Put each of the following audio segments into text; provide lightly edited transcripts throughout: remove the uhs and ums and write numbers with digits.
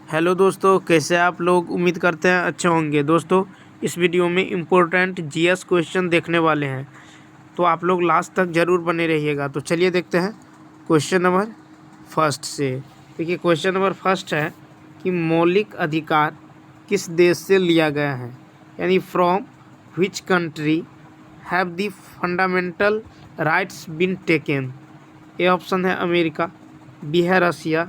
Hello दोस्तों, कैसे आप लोग। उम्मीद करते हैं अच्छे होंगे। दोस्तों, इस वीडियो में इम्पोर्टेंट जीएस क्वेश्चन देखने वाले हैं, तो आप लोग लास्ट तक ज़रूर बने रहिएगा। तो चलिए देखते हैं क्वेश्चन नंबर फर्स्ट से। देखिए, क्वेश्चन नंबर फर्स्ट है कि मौलिक अधिकार किस देश से लिया गया है, यानी from which country have the fundamental rights been taken. A option है अमेरिका, बी है रसिया,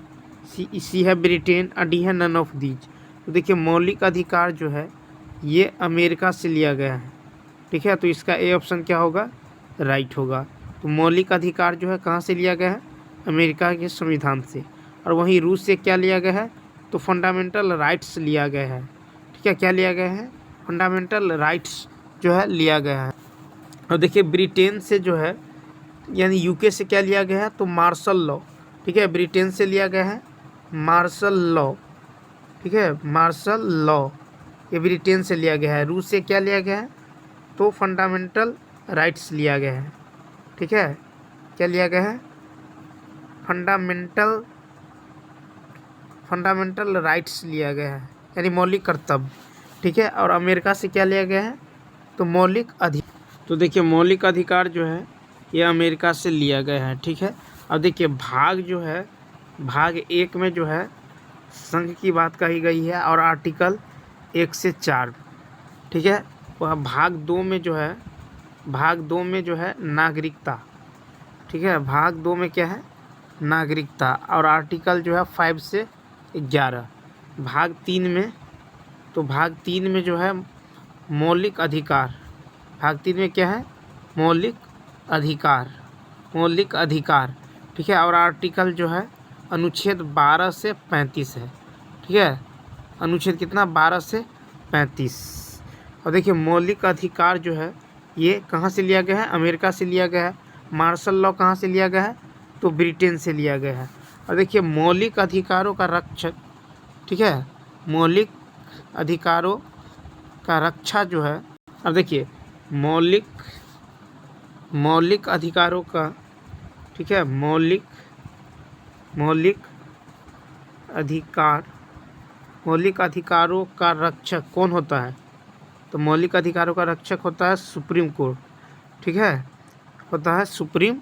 सी है ब्रिटेन और डी है नन ऑफ दीज। तो देखिए, मौलिक अधिकार जो है ये अमेरिका से लिया गया है। ठीक है, तो इसका ए ऑप्शन क्या होगा, राइट होगा। तो मौलिक अधिकार जो है कहाँ से लिया गया है, अमेरिका के संविधान से। और वहीं रूस से क्या लिया गया है, तो फंडामेंटल राइट्स लिया गया है। ठीक है, क्या लिया गया है, फंडामेंटल राइट्स जो है लिया गया है। और देखिए, ब्रिटेन से जो है यानी यूके से क्या लिया गया है, तो मार्शल लॉ। ठीक है, ब्रिटेन से लिया गया है मार्शल लॉ। ठीक है, मार्शल लॉ ये ब्रिटेन से लिया गया है। रूस से क्या लिया गया है, तो फंडामेंटल राइट्स लिया गया है। ठीक है, क्या लिया गया है, फंडामेंटल राइट्स लिया गया है, यानी मौलिक कर्तव्य। ठीक है, और अमेरिका से क्या लिया गया है, तो मौलिक अधिकार। तो देखिए, मौलिक अधिकार जो है ये अमेरिका से लिया गया है। ठीक है, अब देखिए भाग जो है, भाग 1 में जो है संघ की बात कही गई है और आर्टिकल 1 से 4। ठीक है, वह भाग 2 में जो है, भाग 2 में जो है नागरिकता। ठीक है, भाग 2 में क्या है, नागरिकता, और आर्टिकल जो है 5 से 11। भाग 3 में, तो भाग 3 में जो है मौलिक अधिकार। भाग 3 में क्या है, मौलिक अधिकार, मौलिक अधिकार। ठीक है, और आर्टिकल जो है अनुच्छेद 12 से 35 है। ठीक है, अनुच्छेद कितना, 12 से 35। और देखिए, मौलिक अधिकार जो है ये कहाँ से लिया गया है, अमेरिका से लिया गया है। मार्शल लॉ कहाँ से लिया गया है, तो ब्रिटेन से लिया गया है। और देखिए, मौलिक अधिकारों का रक्षक, ठीक है, मौलिक अधिकारों का रक्षा जो है, अब देखिए मौलिक अधिकारों का, ठीक है, मौलिक अधिकारों का रक्षक कौन होता है, तो मौलिक अधिकारों का रक्षक होता है सुप्रीम कोर्ट। ठीक है, होता है सुप्रीम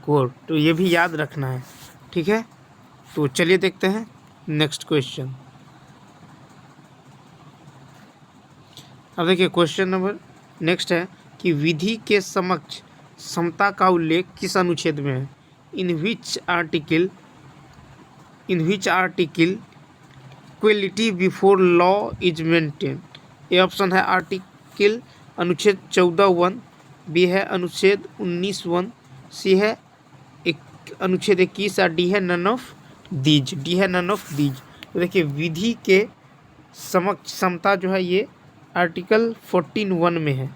कोर्ट, तो ये भी याद रखना है। ठीक है, तो चलिए देखते हैं नेक्स्ट क्वेश्चन। अब देखिए, क्वेश्चन नंबर नेक्स्ट है कि विधि के समक्ष समता का उल्लेख किस अनुच्छेद में है। In which article equality before law is maintain. A option है आर्टिकल अनुच्छेद 14(1), बी है अनुच्छेद 19(1), सी है अनुच्छेद 21 और डी है नन ऑफ दीज। तो देखिए, विधि के समक्ष समता जो है ये आर्टिकल 14(1) में है।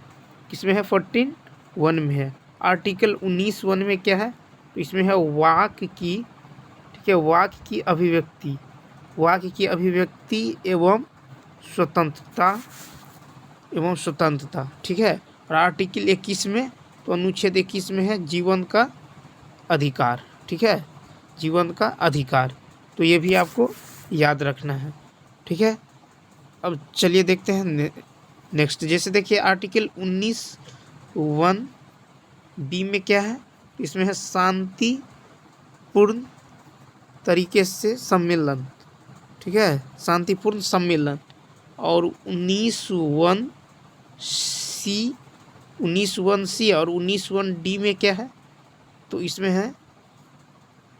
किसमें है, 14(1) में है। आर्टिकल 19(1) में क्या है, तो इसमें है वाक की, ठीक है, वाक की अभिव्यक्ति एवं स्वतंत्रता। ठीक है, और आर्टिकल 21 में, तो अनुच्छेद 21 में है जीवन का अधिकार। ठीक है, जीवन का अधिकार, तो ये भी आपको याद रखना है। ठीक है, अब चलिए देखते हैं नेक्स्ट। जैसे देखिए, आर्टिकल 19(1) बी में क्या है, इसमें है शांतिपूर्ण तरीके से सम्मेलन। ठीक है, शांतिपूर्ण सम्मेलन। और 19(1) सी और 19(1) डी में क्या है, तो इसमें है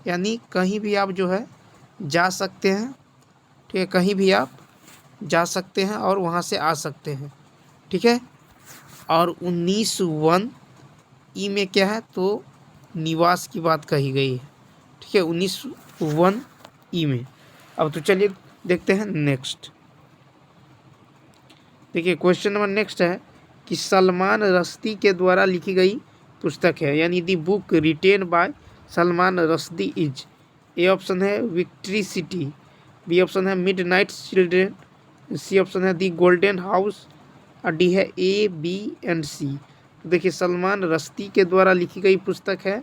यानी कहीं भी आप जो है जा सकते हैं। ठीक है, कहीं भी आप जा सकते हैं और वहाँ से आ सकते हैं। ठीक है, और 19(1) ई में क्या है, तो निवास की बात कही गई है। ठीक है, 19(1) ई में। अब तो चलिए देखते हैं नेक्स्ट। देखिए, क्वेश्चन नंबर नेक्स्ट है कि सलमान रश्दी के द्वारा लिखी गई पुस्तक है, यानी the book written by Salman Rushdie is. A option है विक्ट्री सिटी, बी ऑप्शन है मिडनाइट चिल्ड्रन, सी ऑप्शन है दी गोल्डन हाउस और डी है ए, बी एंड सी। तो देखिए, सलमान रश्दी के द्वारा लिखी गई पुस्तक है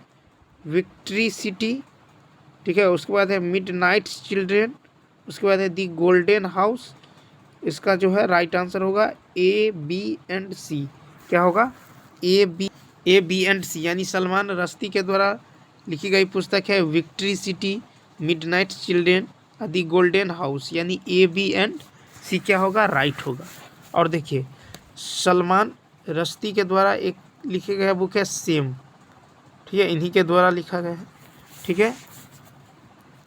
विक्ट्री सिटी। ठीक है, उसके बाद है मिडनाइट चिल्ड्रन, उसके बाद है दी गोल्डन हाउस, इसका जो है राइट आंसर होगा ए बी एंड सी। क्या होगा? ए बी एंड सी, यानी सलमान रश्दी के द्वारा लिखी गई पुस्तक है विक्ट्री सिटी, मिडनाइट चिल्ड्रेन, दी गोल्डन हाउस, यानी ए बी एंड सी क्या होगा? राइट होगा। और देखिए सलमान रश्दी के द्वारा एक लिखी गया बुक है सेम, ठीक है, इन्हीं के द्वारा लिखा गया है, ठीक है।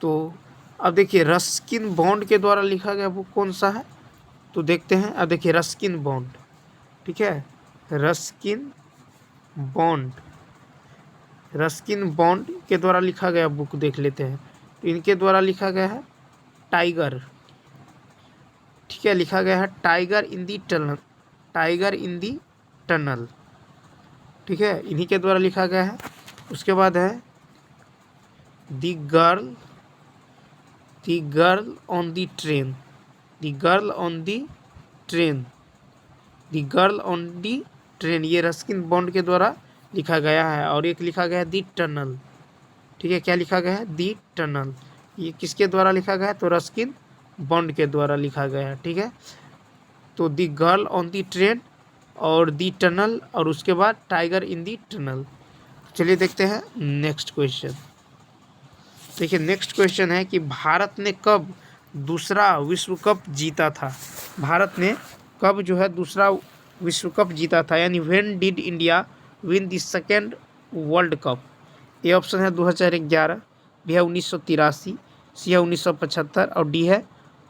तो अब देखिए रस्किन बॉन्ड के द्वारा लिखा गया बुक कौन सा है, तो देखते हैं। अब देखिए रस्किन बॉन्ड, ठीक है, रस्किन बॉन्ड के द्वारा लिखा गया बुक देख लेते हैं। तो इनके द्वारा लिखा गया है टाइगर, ठीक है, लिखा गया है टाइगर इन दी टनल, ठीक है, इन्हीं के द्वारा लिखा गया है। उसके बाद है दी गर्ल ऑन दी ट्रेन, ये रस्किन बॉन्ड के द्वारा लिखा गया है। और एक लिखा गया है दी टनल, ठीक है, क्या लिखा गया है? दी टनल, ये किसके द्वारा लिखा गया है? तो रस्किन बॉन्ड के द्वारा लिखा गया है, ठीक है। तो दी गर्ल ऑन दी ट्रेन और दी टनल, और उसके बाद टाइगर इन दी टनल। चलिए देखते हैं नेक्स्ट क्वेश्चन। देखिए नेक्स्ट क्वेश्चन है कि भारत ने कब दूसरा विश्व कप जीता था? भारत ने कब जो है दूसरा विश्व कप जीता था, यानी when did India win the second world cup? A option है 2011, बी है 1983, सी है 1975 और डी है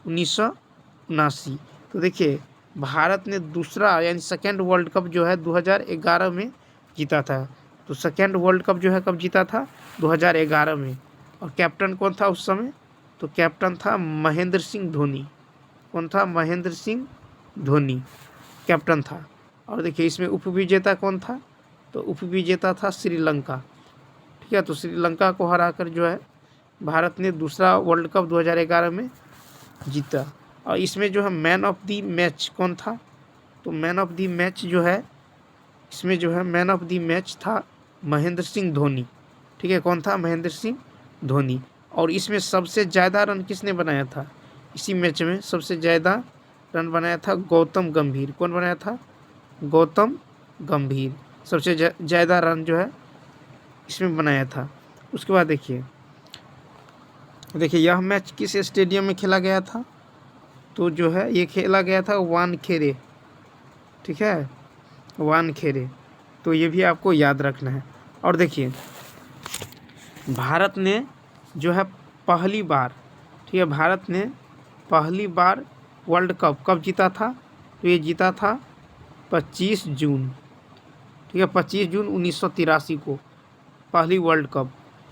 1979। तो देखिए भारत ने दूसरा यानी सेकेंड वर्ल्ड कप जो है 2011 में जीता था। तो सेकेंड वर्ल्ड कप जो है कब जीता था? 2011 में। और कैप्टन कौन था उस समय? तो कैप्टन था महेंद्र सिंह धोनी। कौन था? महेंद्र सिंह धोनी कैप्टन था। और देखिए इसमें उपविजेता कौन था? तो उपविजेता था श्रीलंका, ठीक है। तो श्रीलंका को हराकर जो है भारत ने दूसरा वर्ल्ड कप 2011 में जीता। और इसमें जो है मैन ऑफ द मैच कौन था? तो मैन ऑफ द मैच जो है इसमें जो है मैन ऑफ द मैच था महेंद्र सिंह धोनी, ठीक है। कौन था? महेंद्र सिंह धोनी। और इसमें सबसे ज़्यादा रन किसने बनाया था? इसी मैच में सबसे ज़्यादा रन बनाया था गौतम गंभीर। कौन बनाया था? गौतम गंभीर सबसे ज़्यादा रन जो है इसमें बनाया था। उसके बाद देखिए यह मैच किस स्टेडियम में खेला गया था? तो जो है ये खेला गया था वानखेड़े, ठीक है, वानखेड़े। तो ये भी आपको याद रखना है। और देखिए भारत ने जो है पहली बार, ठीक है, भारत ने पहली बार वर्ल्ड कप कब जीता था? तो ये जीता था 25 जून, ठीक है, 25 जून 1983 को पहली वर्ल्ड कप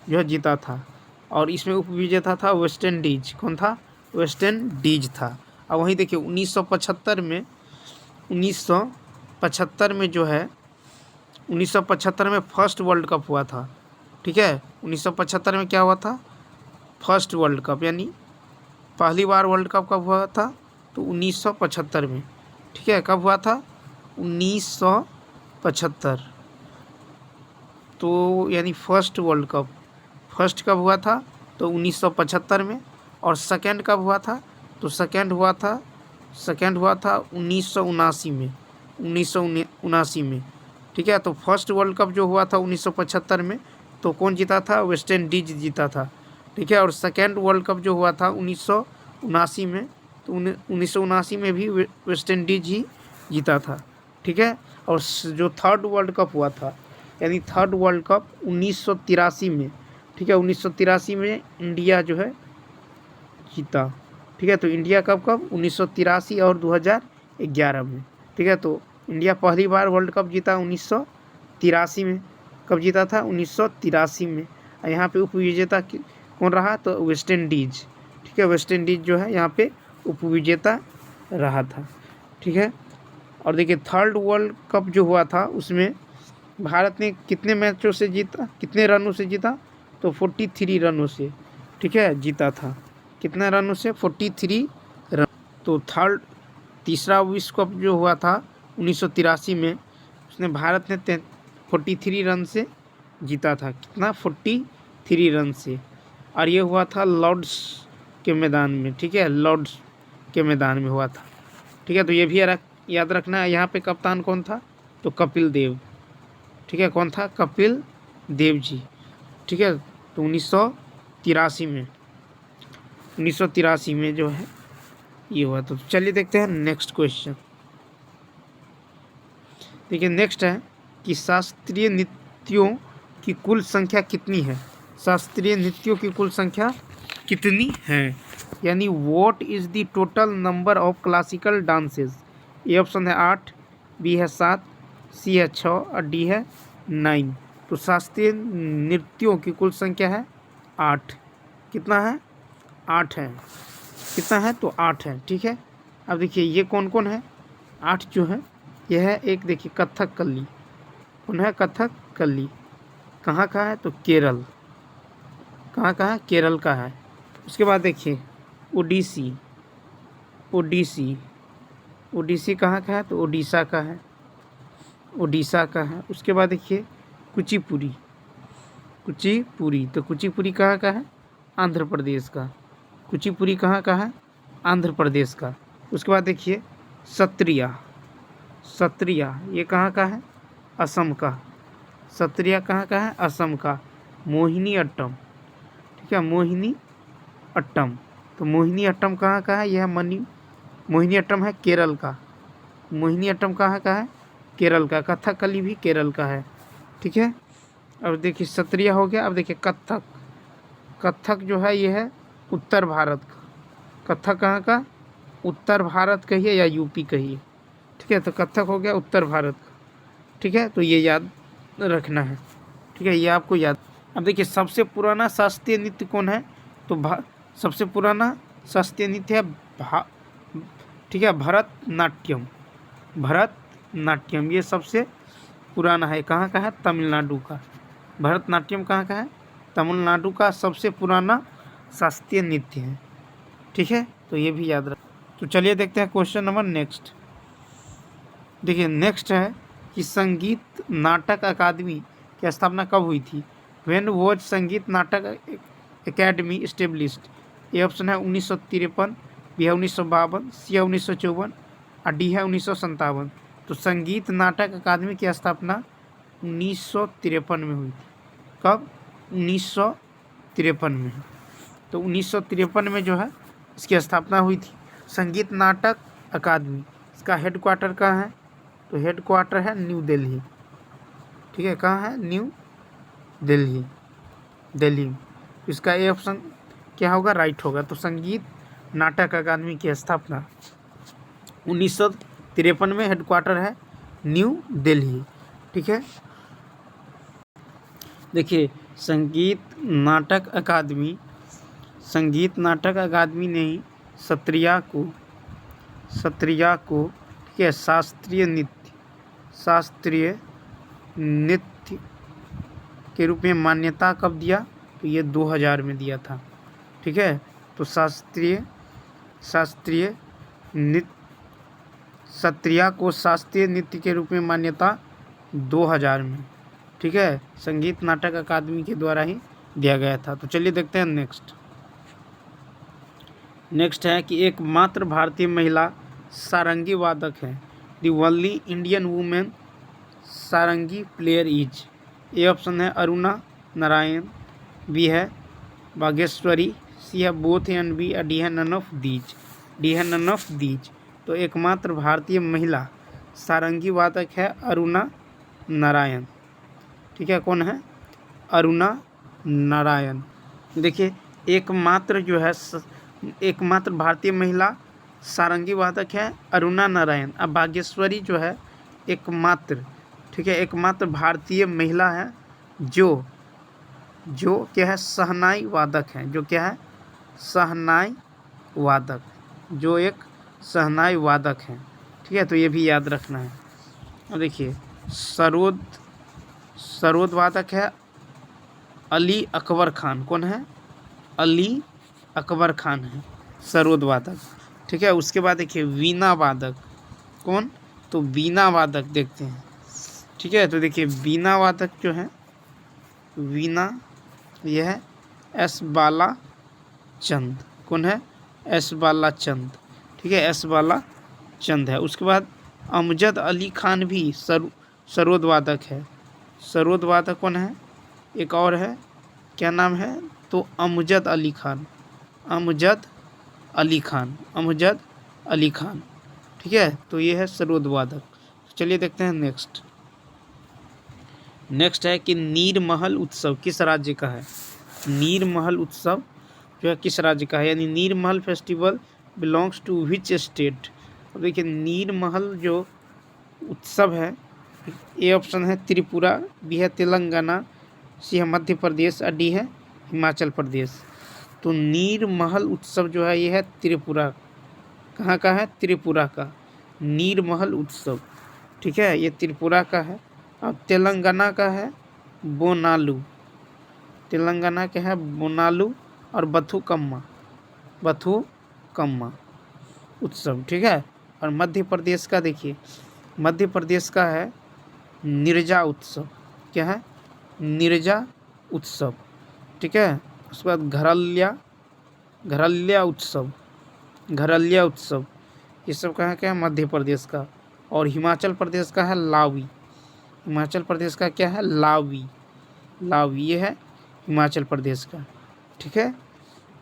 जो है जीता था। और इसमें उपविजेता था वेस्ट इंडीज। कौन था? वेस्ट इंडीज था। और वहीं देखिए 1975 में जो है 1975 में फर्स्ट वर्ल्ड कप हुआ था, ठीक है। 1975 में क्या हुआ था? फर्स्ट वर्ल्ड कप, यानी पहली बार वर्ल्ड कप कब हुआ था? तो 1975 में, ठीक है। कब हुआ था? 1975। तो यानी फर्स्ट वर्ल्ड कप फर्स्ट कब हुआ था? तो 1975 में। और सेकंड कब हुआ था? तो सेकंड हुआ था 1979 में, 1979 में, ठीक है। तो फर्स्ट वर्ल्ड कप जो हुआ था 1975 में, तो कौन जीता था? वेस्ट इंडीज जीता था, ठीक है। और सेकंड वर्ल्ड कप जो हुआ था 1979 में, तो 1979 में भी वेस्ट इंडीज ही जीता था, ठीक है। और जो थर्ड वर्ल्ड कप हुआ था, यानी थर्ड वर्ल्ड कप 1983 में, ठीक है, 1983 में इंडिया जो है जीता, ठीक है। तो इंडिया कब 1983 और 2011 में, ठीक है। तो इंडिया पहली बार वर्ल्ड कप जीता 1983 में। कब जीता था? 1983 में। और यहाँ पे उपविजेता कौन रहा? तो वेस्ट इंडीज, ठीक है, वेस्ट इंडीज जो है यहाँ पे उपविजेता रहा था, ठीक है। और देखिए थर्ड वर्ल्ड कप जो हुआ था उसमें भारत ने कितने मैचों से जीता, कितने रनों से जीता? तो 43 रनों से, ठीक है, जीता था। कितने रनों से? 43 रन। तो तीसरा विश्व कप जो हुआ था 1983 में, उसने भारत ने 43 रन से जीता था। कितना? 43 रन से। और ये हुआ था के मैदान में, ठीक है, लॉर्ड्स के मैदान में हुआ था। ठीक है, तो ये भी याद रखना है। यहाँ पे कप्तान कौन था? तो कपिल देव। ठीक है, कौन था? कपिल देव जी। ठीक है, तो 1983 में जो है ये हुआ। तो चलिए देखते हैं नेक्स्ट क्वेश्चन। देखिए नेक्स्ट है कि शास्त्रीय नृत्यों की कुल संख्या कितनी है? शास्त्रीय नृत्यों की कुल संख्या कितनी है, यानी what is the total number of classical dances? A option है 8, बी है 7, सी है 6 और डी है 9। तो शास्त्रीय नृत्यों की कुल संख्या है 8। कितना है? 8 है। कितना है? तो 8 है। ठीक है, अब देखिए ये कौन कौन है? 8 जो है यह है, एक देखिए कथकली। कौन है? कथकली। कहाँ का है? तो केरल। कहाँ का है? केरल का है। उसके बाद देखिए ओडिसी। ओडिसी कहाँ का है? तो उड़ीसा का है। उड़ीसा का है। उसके बाद देखिए कुचिपुड़ी। तो कुचिपुड़ी कहाँ का है? आंध्र प्रदेश का। कुचिपुड़ी कहाँ का है? आंध्र प्रदेश का। उसके बाद देखिए सत्रिया ये कहाँ का है? असम का। सत्रिया कहाँ का है? असम का। मोहिनी अट्टम। ठीक है, मोहिनी अट्टम। तो मोहिनी अट्टम कहाँ का है? यह मोहिनी अट्टम है केरल का। मोहिनी अट्टम कहाँ का है? केरल का। कथकली भी केरल का है। ठीक है, अब देखिए सत्रिया हो गया। अब देखिए कथक जो है ये है उत्तर भारत का। कथक कहाँ का? उत्तर भारत कहिए या यूपी कहिए। ठीक है, तो कथक हो गया उत्तर भारत का। ठीक है, तो ये याद रखना है। ठीक है, ये आपको याद। अब देखिए सबसे पुराना शास्त्रीय नृत्य कौन है? तो सबसे पुराना शास्त्रीय नृत्य है ठीक है, भरतनाट्यम। ये सबसे पुराना है। कहाँ का है? तमिलनाडु का। भरतनाट्यम कहाँ का है? तमिलनाडु का सबसे पुराना शास्त्रीय नृत्य है। ठीक है, तो ये भी याद रख। तो चलिए देखते हैं क्वेश्चन नंबर नेक्स्ट। देखिए नेक्स्ट है कि संगीत नाटक अकादमी की स्थापना कब हुई थी? व्हेन वॉज संगीत नाटक एकेडमी एस्टेब्लिश्ड? ए ऑप्शन है 1953, बी है 1952, सी है 1954 और डी है 1957। तो संगीत नाटक अकादमी की स्थापना 1953 में हुई थी। कब? 1953 में। तो 1953 में जो है इसकी स्थापना हुई थी, संगीत नाटक अकादमी। इसका हेडक्वार्टर कहाँ है? तो हेडक्वार्टर है न्यू दिल्ली। ठीक है, कहाँ है? न्यू दिल्ली। इसका ए ऑप्शन क्या होगा? राइट होगा। तो संगीत नाटक अकादमी की स्थापना 1953 में, हेडक्वार्टर है न्यू दिल्ली। ठीक है, देखिए संगीत नाटक अकादमी ने ही सत्रिया को ठीक है शास्त्रीय नृत्य के रूप में मान्यता कब दिया? तो ये 2000 में दिया था। ठीक है, तो शास्त्रीय नृत्य सत्रिया को शास्त्रीय नृत्य के रूप में मान्यता 2000 में, ठीक है, संगीत नाटक अकादमी के द्वारा ही दिया गया था। तो चलिए देखते हैं नेक्स्ट है कि एकमात्र भारतीय महिला सारंगी वादक है। The only Indian women sarangi player is? A option है अरुणा नारायण, बी है बागेश्वरी, सी है बोथ एंड बी, डी है नन ऑफ दीज। तो एकमात्र भारतीय महिला सारंगी वादक है अरुणा नारायण। ठीक है, कौन है? अरुणा नारायण। देखिए एकमात्र भारतीय महिला सारंगी वादक है अरुणा नारायण। अब बागेश्वरी जो है एकमात्र भारतीय महिला है जो क्या है? शहनाई वादक है। जो क्या है? शहनाई वादक, जो एक शहनाई वादक है। ठीक है, तो ये भी याद रखना है। और देखिए सरोद वादक है अली अकबर खान। कौन है? अली अकबर खान है सरोद वादक। ठीक है, उसके बाद देखिए वीणा वादक। कौन? तो वीणा वादक देखते हैं। ठीक है, तो देखिए वीणा वादक जो है यह है एस बालाचंद। कौन है? एस बाला चंद, ठीक है, एस बाला चंद है। उसके बाद अमजद अली खान भी सरोद वादक है। सरोद वादक कौन है? एक और है, क्या नाम है? तो अमजद अली खान, अमजद अली खान, अमजद अली खान, ठीक है। तो ये है सरोद वादक। चलिए देखते हैं नेक्स्ट। नेक्स्ट है कि नीरमहल उत्सव किस राज्य का है? नीरमहल उत्सव जो है किस राज्य का है, यानी Neermahal festival belongs to which state? अब देखिए नीरमहल जो उत्सव है, ए ऑप्शन है त्रिपुरा, बी है तेलंगाना, सी है मध्य प्रदेश और डी है हिमाचल प्रदेश। तो नीरमहल उत्सव जो है ये है त्रिपुरा। कहाँ का है? त्रिपुरा का नीरमहल उत्सव, ठीक है, ये त्रिपुरा का है। अब तेलंगाना का है बोनालू, तेलंगाना के है बोनालू और बथुकम्मा, बथुकम्मा उत्सव, ठीक है। और मध्य प्रदेश का देखिए, मध्य प्रदेश का है निरजा उत्सव। क्या है? निरजा उत्सव, ठीक है। उसके बाद घरल्या उत्सव, घरल्या उत्सव, ये सब कहाँ का है? मध्य प्रदेश का। और हिमाचल प्रदेश का है लावी, हिमाचल प्रदेश का क्या है? लावी, लावी ये है हिमाचल प्रदेश का, ठीक है।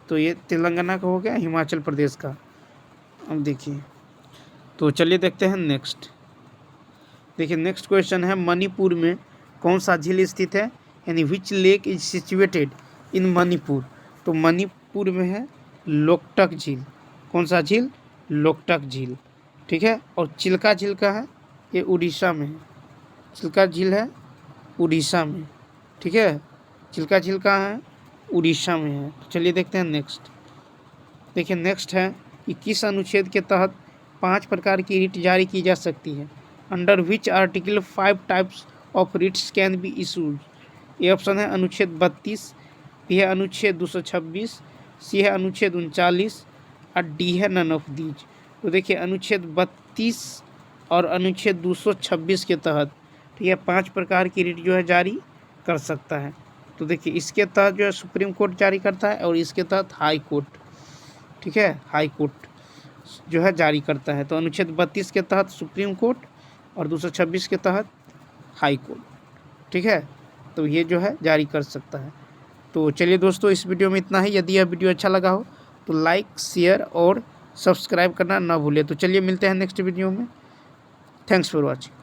तो ये तेलंगाना का हो गया, हिमाचल प्रदेश का। अब देखिए, तो चलिए देखते हैं नेक्स्ट। देखिए नेक्स्ट क्वेश्चन है मणिपुर में कौन सा झील स्थित है, यानी which lake is situated in Manipur? तो मणिपुर में है लोकटक झील। कौन सा झील? लोकटक झील, ठीक है। और चिल्का झील का है, ये उड़ीसा में है, चिल्का झील है उड़ीसा में, ठीक है। चिल्का झील कहाँ है? उड़ीसा में है। चलिए देखते हैं नेक्स्ट। देखिए नेक्स्ट है कि किस अनुच्छेद के तहत 5 प्रकार की रिट जारी की जा सकती है? Under which article 5 types of writs can be issued? ये ऑप्शन है अनुच्छेद 32, बी है अनुच्छेद 226, सी है अनुच्छेद 39 और डी है नन ऑफ दीज। तो देखिए अनुच्छेद 32 और अनुच्छेद 226 के तहत, ठीक है, 5 प्रकार की रिट जो है जारी कर सकता है। तो देखिए इसके तहत जो है सुप्रीम कोर्ट जारी करता है और इसके तहत हाई कोर्ट, ठीक है, हाई कोर्ट जो है जारी करता है। तो अनुच्छेद 32 के तहत सुप्रीम कोर्ट और 226 के तहत हाई कोर्ट, ठीक है। तो ये जो है जारी कर सकता है। तो चलिए दोस्तों, इस वीडियो में इतना ही। यदि यह वीडियो अच्छा लगा हो तो लाइक, शेयर और सब्सक्राइब करना ना भूलें। तो चलिए मिलते हैं नेक्स्ट वीडियो में। Thanks for watching.